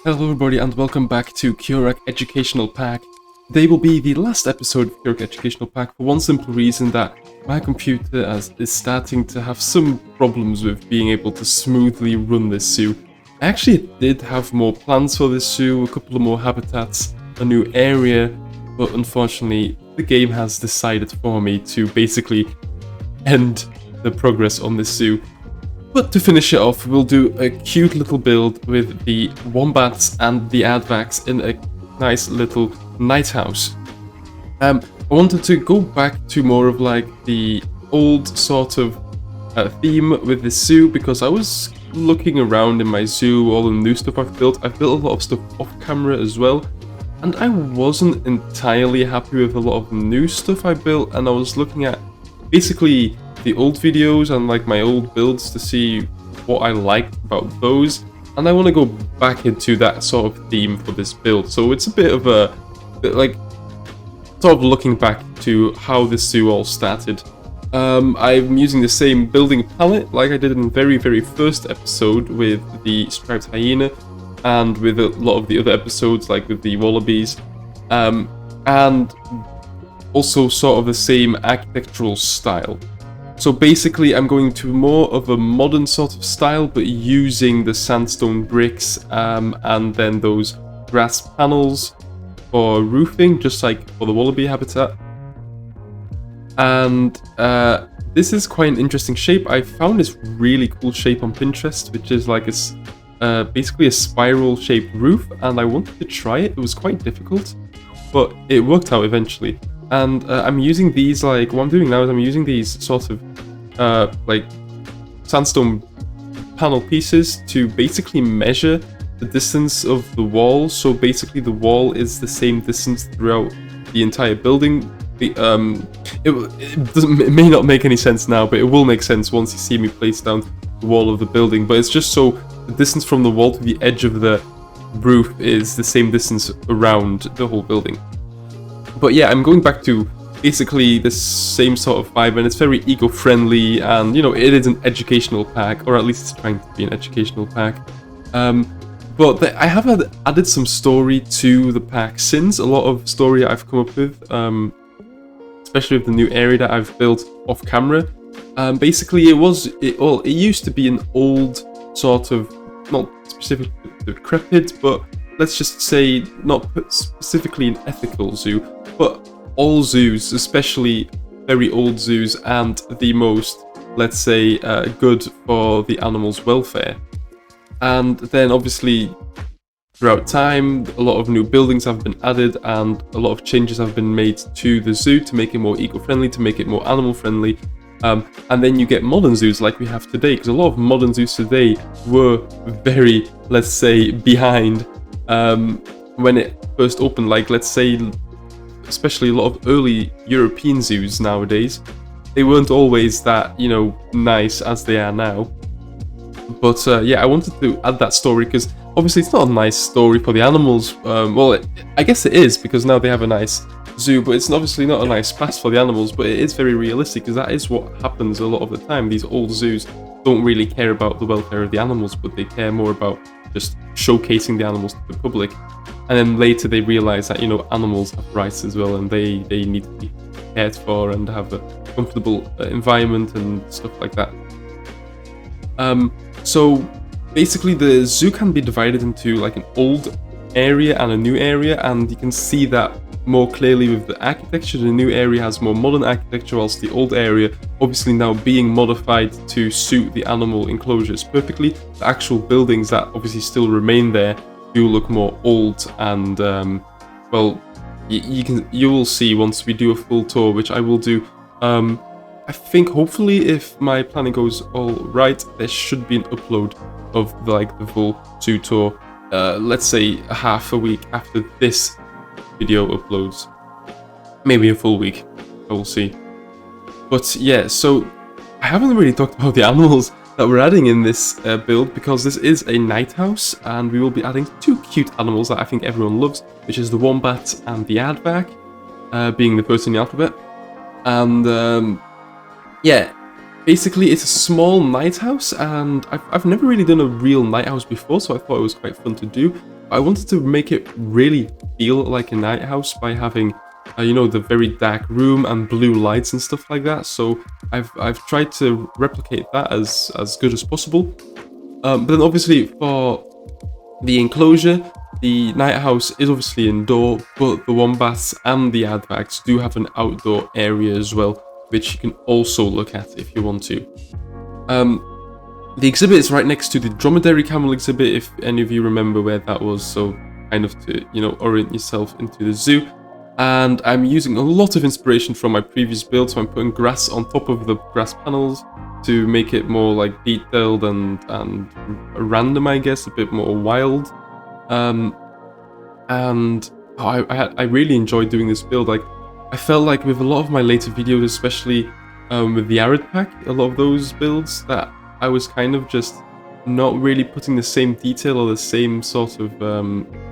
Hello everybody and welcome back to Kurak Educational Park. Today will be the last episode of Kurak Educational Park for one simple reason that my computer is starting to have some problems with being able to smoothly run this zoo. I actually did have more plans for this zoo, a couple of more habitats, a new area, but unfortunately the game has decided for me to basically end the progress on this zoo. But to finish it off, we'll do a cute little build with the Wombats and the Aardvarks in a nice little night house. I wanted to go back to more of like the old sort of theme with the zoo, because I was looking around in my zoo, all the new stuff I've built. I've built a lot of stuff off camera as well, and I wasn't entirely happy with a lot of new stuff I built, and I was looking at basically the old videos and like my old builds to see what I liked about those, and I want to go back into that sort of theme for this build. So it's a bit of a like sort of looking back to how this zoo all started. I'm using the same building palette like I did in the very first episode with the striped hyena and with a lot of the other episodes like with the wallabies, and also sort of the same architectural style. So basically I'm going to more of a modern sort of style, but using the sandstone bricks and then those grass panels for roofing, just like for the wallaby habitat. And this is quite an interesting shape. I found this really cool shape on Pinterest, which is like basically a spiral shaped roof, and I wanted to try it. It was quite difficult, but it worked out eventually. And I'm using these, like, what I'm doing now is I'm using these sort of like sandstone panel pieces to basically measure the distance of the wall. So basically the wall is the same distance throughout the entire building. It may not make any sense now, but it will make sense once you see me place down the wall of the building. But it's just so the distance from the wall to the edge of the roof is the same distance around the whole building. But yeah, I'm going back to basically the same sort of vibe, and it's very eco-friendly, and you know, it is an educational pack, or at least it's trying to be an educational pack. But I have added some story to the pack since, a lot of story I've come up with, especially with the new area that I've built off camera. Basically, it used to be an old sort of, not specifically decrepit, but let's just say not specifically an ethical zoo, but all zoos, especially very old zoos, and the most, let's say, good for the animals' welfare. And then obviously throughout time, a lot of new buildings have been added and a lot of changes have been made to the zoo to make it more eco-friendly, to make it more animal-friendly. And then you get modern zoos like we have today, because a lot of modern zoos today were very, let's say, behind when it first opened. Like, let's say, especially a lot of early European zoos nowadays, they weren't always that, you know, nice as they are now. But yeah, I wanted to add that story because obviously it's not a nice story for the animals. Well, I guess it is, because now they have a nice zoo, but it's obviously not a nice past for the animals. But it is very realistic, because that is what happens a lot of the time. These old zoos don't really care about the welfare of the animals, but they care more about just showcasing the animals to the public. And then later they realize that, you know, animals have rights as well, and they need to be cared for and have a comfortable environment and stuff like that. So basically the zoo can be divided into like an old area and a new area, and you can see that more clearly with the architecture. The new area has more modern architecture, whilst the old area obviously now being modified to suit the animal enclosures perfectly. The actual buildings that obviously still remain there do look more old, and well, you will see once we do a full tour, which I will do. I think hopefully, if my planning goes all right, there should be an upload of the full zoo tour. Let's say half a week after this video uploads, maybe a full week. I will see. But yeah, so I haven't really talked about the animals that we're adding in this build, because this is a night house, and we will be adding two cute animals that I think everyone loves, which is the Wombat and the Aardvark, being the first in the alphabet. And yeah, basically it's a small night house, and I've never really done a real night house before, so I thought it was quite fun to do. I wanted to make it really feel like a night house by having, you know, the very dark room and blue lights and stuff like that. So I've tried to replicate that as good as possible. But then obviously for the enclosure, the night house is obviously indoor, but the Wombats and the Aardvarks do have an outdoor area as well, which you can also look at if you want to. The exhibit is right next to the dromedary camel exhibit, if any of you remember where that was, so kind of to, you know, orient yourself into the zoo. And I'm using a lot of inspiration from my previous build, so I'm putting grass on top of the grass panels to make it more like detailed and random, I guess, a bit more wild. I really enjoyed doing this build. Like, I felt like with a lot of my later videos, especially with the Arid pack, a lot of those builds, that I was kind of just not really putting the same detail or the same sort of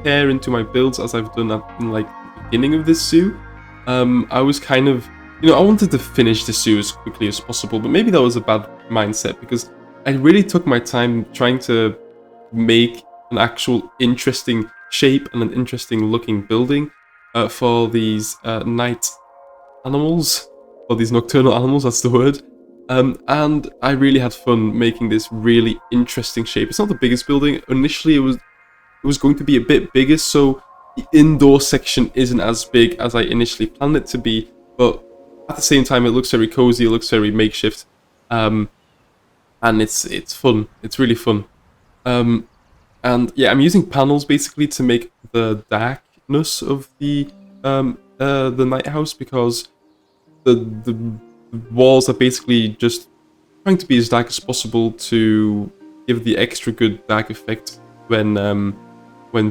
care into my builds as I've done in like the beginning of this zoo. I was kind of, you know, I wanted to finish the zoo as quickly as possible, but maybe that was a bad mindset because I really took my time trying to make an actual interesting shape and an interesting looking building for these night animals, or these nocturnal animals, that's the word. And I really had fun making this really interesting shape. It's not the biggest building. Initially it was going to be a bit bigger, so the indoor section isn't as big as I initially planned it to be, but at the same time it looks very cozy, it looks very makeshift, and it's fun. It's really fun. And yeah, I'm using panels basically to make the darkness of the night house, because the walls are basically just trying to be as dark as possible to give the extra good dark effect when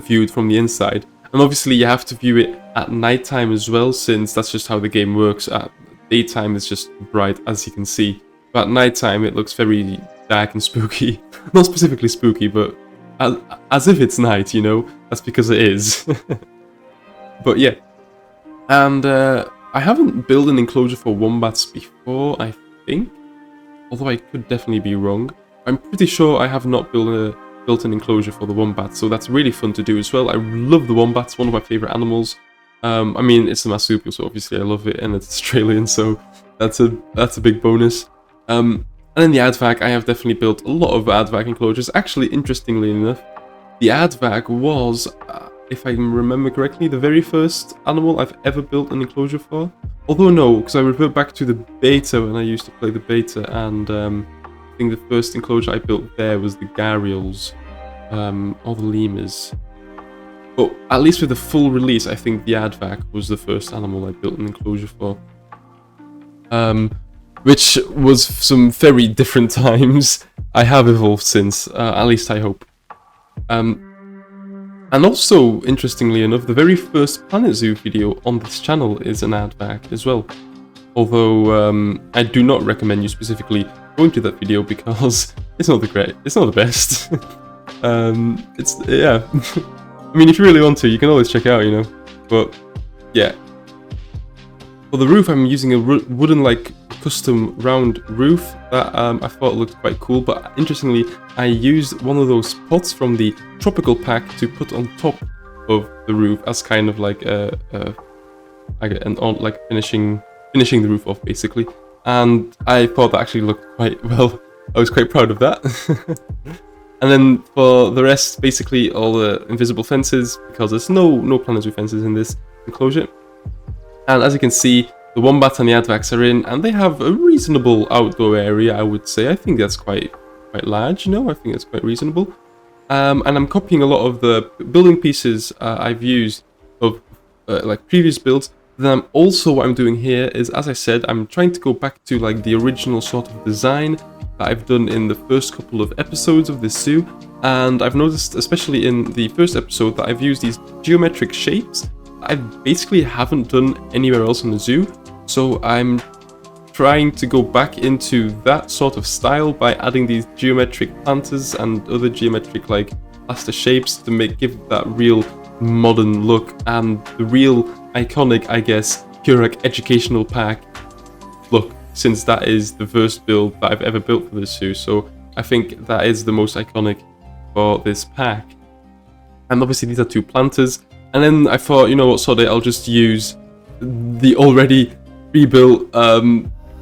viewed from the inside. And obviously you have to view it at nighttime as well, since that's just how the game works. At daytime it's just bright, as you can see, but at nighttime it looks very dark and spooky. Not specifically spooky, but as if it's night, you know? That's because it is. But yeah. And I haven't built an enclosure for Wombats before, I think. Although I could definitely be wrong. I'm pretty sure I have not built an enclosure for the Wombats, so that's really fun to do as well. I love the Wombats, one of my favourite animals. I mean, it's a marsupial, so obviously I love it, and it's Australian, so that's a big bonus. And in the Aardvark, I have definitely built a lot of Aardvark enclosures. Actually, interestingly enough, the Aardvark was, if I remember correctly, the very first animal I've ever built an enclosure for. Although no, because I revert back to the beta when I used to play the beta, and I think the first enclosure I built there was the gharials, or the lemurs. But at least with the full release, I think the Aardvark was the first animal I built an enclosure for. Which was some very different times. I have evolved since, at least I hope. And also, interestingly enough, the very first Planet Zoo video on this channel is an Aardvark as well. Although I do not recommend you specifically going to that video because it's not the best. It's, yeah. I mean, if you really want to, you can always check it out, you know. But yeah. For the roof, I'm using a wooden, like, custom round roof that I thought looked quite cool. But interestingly, I used one of those pots from the tropical pack to put on top of the roof as kind of like finishing the roof off, basically. And I thought that actually looked quite well. I was quite proud of that. And then for the rest, basically all the invisible fences, because there's no Planet Zoo fences in this enclosure. And as you can see, the Wombats and the Aardvarks are in, and they have a reasonable outdoor area, I would say. I think that's quite large, you know? I think that's quite reasonable. And I'm copying a lot of the building pieces I've used of like previous builds. Then what I'm doing here is, as I said, I'm trying to go back to like the original sort of design that I've done in the first couple of episodes of this zoo. And I've noticed, especially in the first episode, that I've used these geometric shapes I basically haven't done anywhere else in the zoo. So I'm trying to go back into that sort of style by adding these geometric planters and other geometric like plaster shapes to give that real modern look and the real iconic, I guess, Kurak Educational Park look, since that is the first build that I've ever built for this zoo. So I think that is the most iconic for this pack. And obviously these are 2 planters. And then I thought, you know what, sod it, I'll just use the already pre-built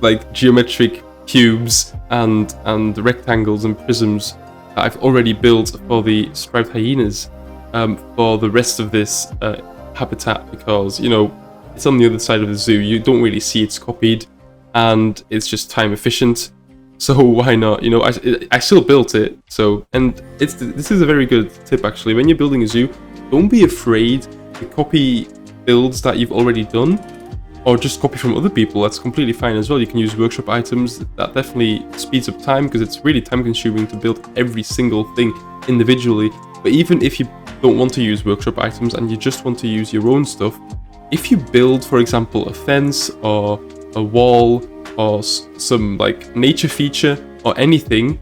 like geometric cubes and rectangles and prisms that I've already built for the striped hyenas for the rest of this habitat, because, you know, it's on the other side of the zoo. You don't really see it's copied, and it's just time efficient. So why not? You know, I still built it. So, and this is a very good tip actually. When you're building a zoo, don't be afraid to copy builds that you've already done, or just copy from other people. That's completely fine as well. You can use workshop items. That definitely speeds up time, because it's really time consuming to build every single thing individually. But even if you don't want to use workshop items and you just want to use your own stuff, if you build, for example, a fence or a wall or some like nature feature or anything,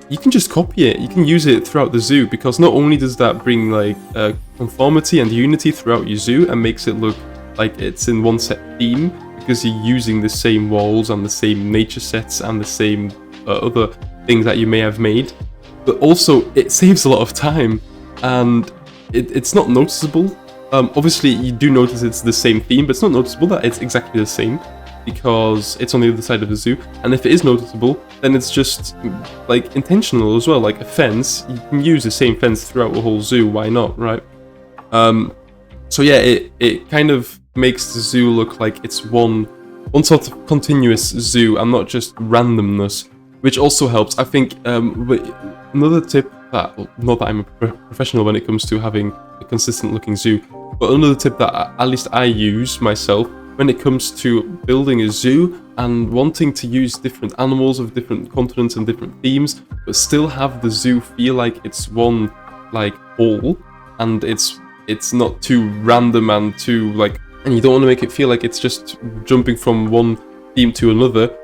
you can just copy it. You can use it throughout the zoo, because not only does that bring like conformity and unity throughout your zoo and makes it look like it's in one set theme, because you're using the same walls and the same nature sets and the same other things that you may have made, but also it saves a lot of time, and it's not noticeable. Obviously you do notice it's the same theme, but it's not noticeable that it's exactly the same, because it's on the other side of the zoo. And if it is noticeable, then it's just like intentional as well. Like a fence, you can use the same fence throughout the whole zoo, why not, right? So yeah, it kind of makes the zoo look like it's one sort of continuous zoo and not just randomness, which also helps. I think another tip that, not that I'm a professional when it comes to having a consistent looking zoo, but another tip that at least I use myself when it comes to building a zoo and wanting to use different animals of different continents and different themes, but still have the zoo feel like it's one like whole, and it's not too random and too like, and you don't want to make it feel like it's just jumping from one theme to another.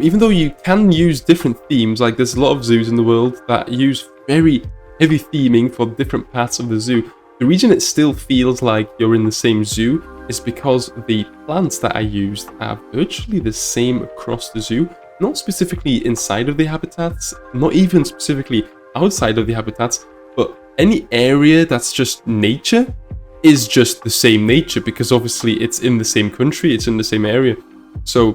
Even though you can use different themes, like there's a lot of zoos in the world that use very heavy theming for different parts of the zoo, the reason it still feels like you're in the same zoo is because the plants that I used are virtually the same across the zoo, not specifically inside of the habitats, not even specifically outside of the habitats, but any area that's just nature is just the same nature, because obviously it's in the same country, it's in the same area. So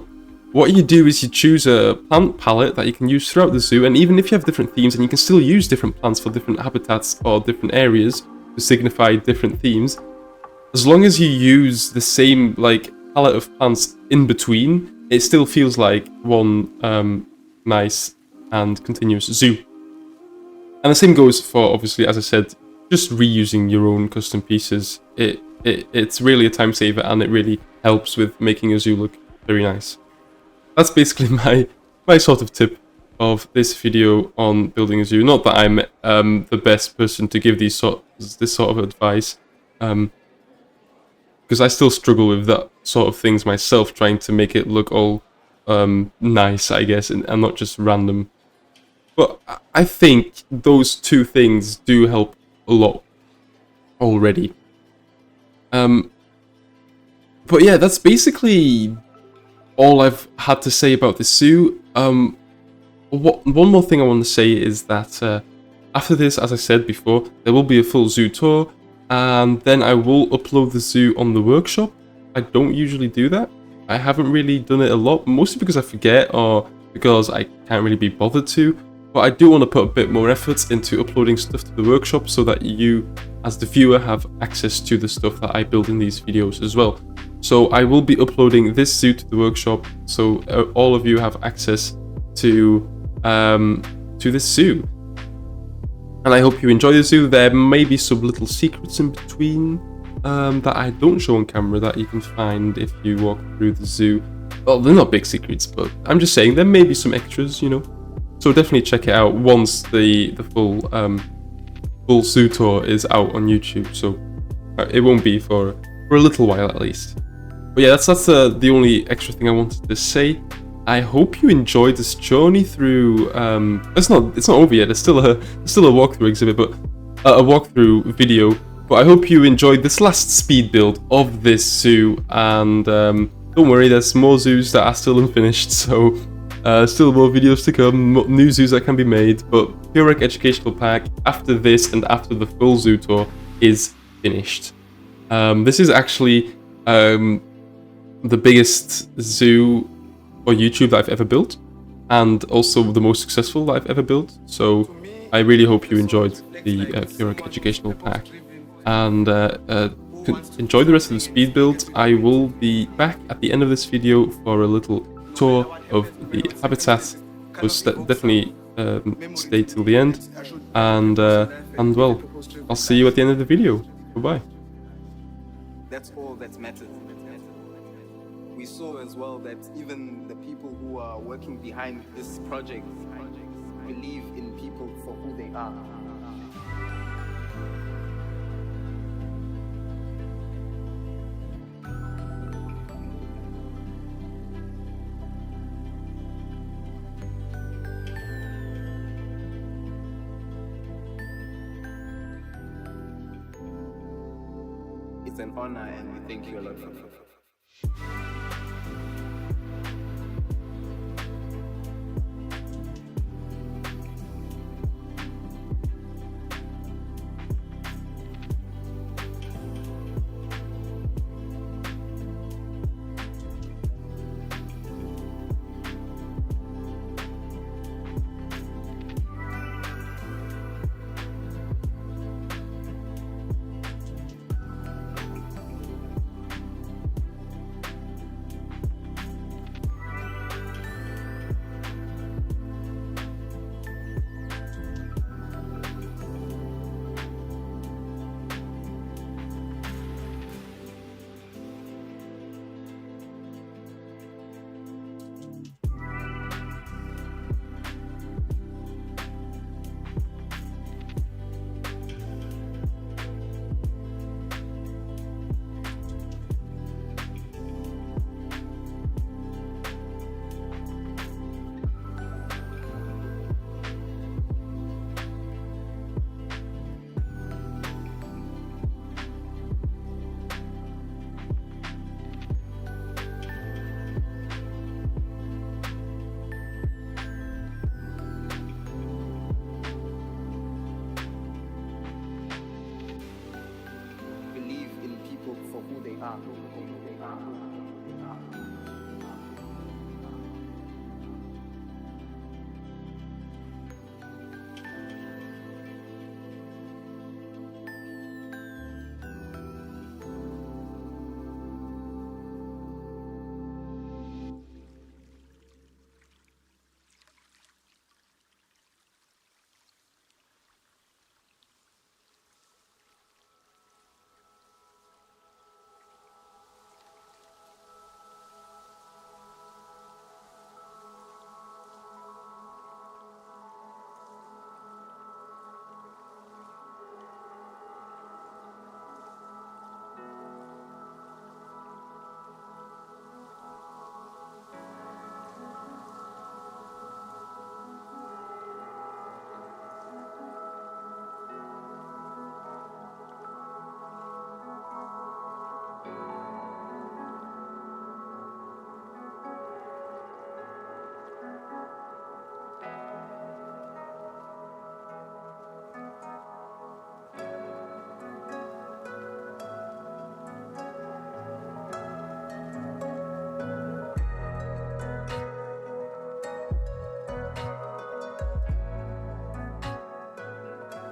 what you do is you choose a plant palette that you can use throughout the zoo, and even if you have different themes, and you can still use different plants for different habitats or different areas to signify different themes, as long as you use the same like palette of plants in between, it still feels like one nice and continuous zoo. And the same goes for, obviously, as I said, just reusing your own custom pieces. It's really a time saver, and it really helps with making a zoo look very nice. That's basically my sort of tip of this video on building a zoo. Not that I'm the best person to give this sort of advice, because I still struggle with that sort of things myself, trying to make it look all nice, I guess, and not just random. But I think those 2 things do help a lot already. But yeah, that's basically all I've had to say about the zoo. One more thing I want to say is that after this, as I said before, there will be a full zoo tour, and then I will upload the zoo on the workshop. I don't usually do that. I haven't really done it a lot, mostly because I forget or because I can't really be bothered to. But I do want to put a bit more effort into uploading stuff to the workshop, so that you, as the viewer, have access to the stuff that I build in these videos as well. So I will be uploading this zoo to the workshop, so all of you have access to this zoo. And I hope you enjoy the zoo. There may be some little secrets in between that I don't show on camera that you can find if you walk through the zoo. Well, they're not big secrets, but I'm just saying there may be some extras, you know. So definitely check it out once the full zoo tour is out on YouTube. So it won't be for a little while at least. But yeah, that's the only extra thing I wanted to say. I hope you enjoyed this journey through. It's not over yet. It's still a walkthrough exhibit, but a walkthrough video. But I hope you enjoyed this last speed build of this zoo. And don't worry, there's more zoos that are still unfinished. So Still more videos to come, new zoos that can be made, but Kurak Educational Park, after this and after the full zoo tour, is finished. This is actually the biggest zoo on YouTube that I've ever built, and also the most successful that I've ever built, so I really hope you enjoyed the Kurak Educational Park, and enjoy the rest of the speed build. I will be back at the end of this video for a little tour of the habitat, so definitely stay till the end, and well, I'll see you at the end of the video. Goodbye. That's all that matters. We saw as well that even the people who are working behind this project believe in people for who they are. It's an honor, and we thank you a lot for it. For who they are.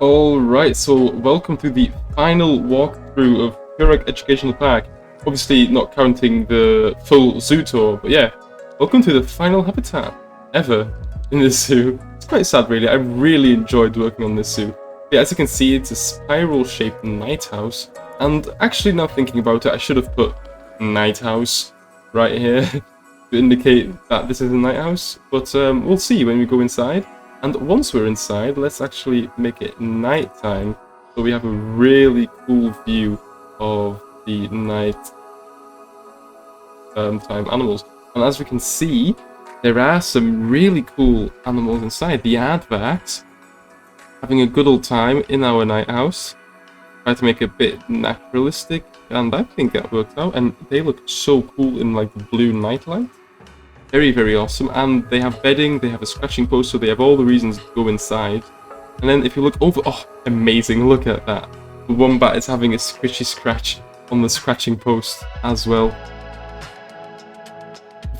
Alright, so welcome to the final walkthrough of Kurak Educational Park. Obviously not counting the full zoo tour, but yeah, welcome to the final habitat ever in this zoo. It's quite sad really, I really enjoyed working on this zoo. Yeah, as you can see, it's a spiral-shaped night house, and actually now thinking about it, I should have put night house right here to indicate that this is a night house, but we'll see when we go inside. And once we're inside, let's actually make it nighttime, so we have a really cool view of the night time animals. And as we can see, there are some really cool animals inside. The Aardvarks, having a good old time in our night house. Try to make it a bit naturalistic, and I think that worked out. And they look so cool in like the blue nightlight. Very, very awesome. And they have bedding, they have a scratching post, so they have all the reasons to go inside. And then if you look over, oh, amazing, look at that. The Wombat is having a squishy scratch on the scratching post as well.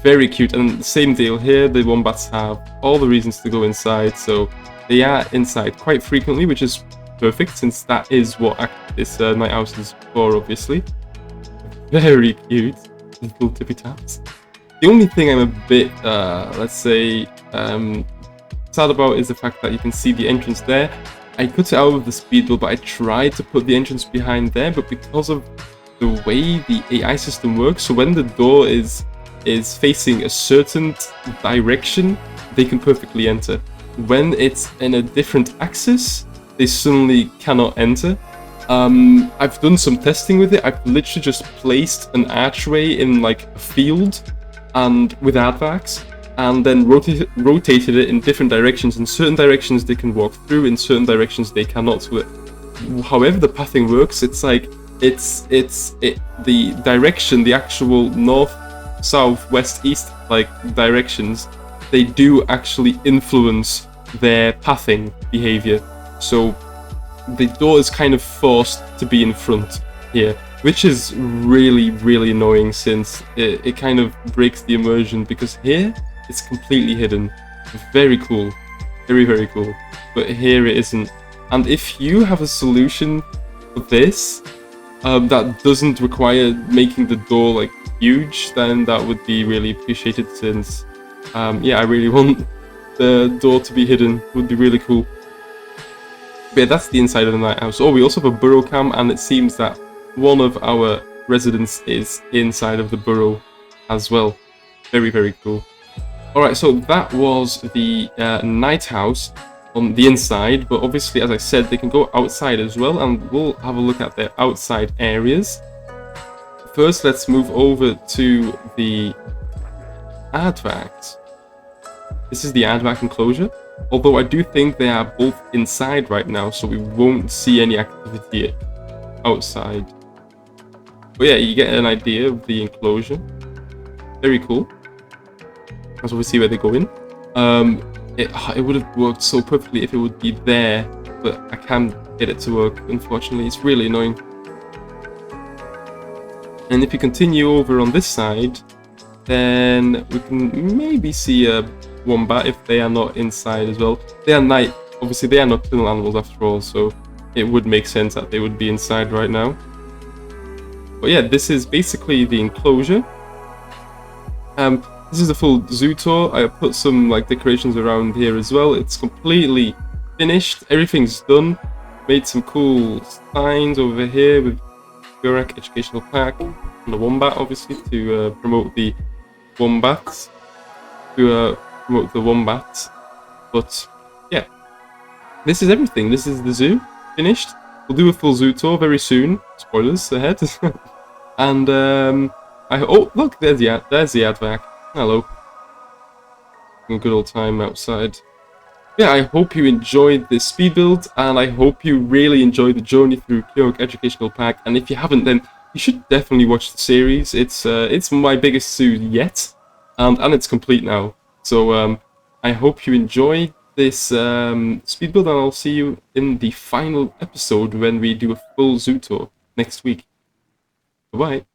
Very cute. And same deal here, the Wombats have all the reasons to go inside, so they are inside quite frequently, which is perfect, since that is what this night house is for, obviously. Very cute. Little tippy taps. The only thing I'm a bit, let's say, sad about is the fact that you can see the entrance there. I cut it out of the speed build, but I tried to put the entrance behind there, but because of the way the AI system works, so when the door is facing a certain direction, they can perfectly enter. When it's in a different axis, they suddenly cannot enter. I've done some testing with it. I've literally just placed an archway in like a field and with Aardvarks, and then rotated it in different directions. In certain directions they can walk through, in certain directions they cannot. However the pathing works, it's like the direction, the actual north, south, west, east like directions, they do actually influence their pathing behavior. So the door is kind of forced to be in front here, which is really, really annoying, since it kind of breaks the immersion, because here it's completely hidden. Very cool. Very, very cool. But here it isn't. And if you have a solution for this that doesn't require making the door like huge, then that would be really appreciated, since yeah, I really want the door to be hidden. It would be really cool. But yeah, that's the inside of the night house. Oh, we also have a burrow cam, and it seems that one of our residents is inside of the burrow as well. Very, very cool. Alright, so that was the night house on the inside, but obviously, as I said, they can go outside as well, and we'll have a look at their outside areas. First, let's move over to the Aardvarks. This is the Aardvark enclosure, although I do think they are both inside right now, so we won't see any activity outside. But yeah, you get an idea of the enclosure. Very cool. As we see where they go in. It would have worked so perfectly if it would be there, but I can't get it to work, unfortunately. It's really annoying. And if you continue over on this side, then we can maybe see a Wombat if they are not inside as well. They are night, obviously they are nocturnal animals after all, so it would make sense that they would be inside right now. But yeah, this is basically the enclosure. This is a full zoo tour. I put some like decorations around here as well. It's completely finished. Everything's done. Made some cool signs over here with Kurak Educational Park and the Wombat, obviously, to promote the Wombats. But yeah, this is everything. This is the zoo finished. We'll do a full zoo tour very soon. Spoilers ahead. And oh look, there's the Aardvark. Hello. A good old time outside. Yeah, I hope you enjoyed this speed build, and I hope you really enjoyed the journey through Kurak Educational Park. And if you haven't, then you should definitely watch the series. It's my biggest zoo yet, and it's complete now. So I hope you enjoy this speed build, and I'll see you in the final episode when we do a full zoo tour next week. Bye-bye.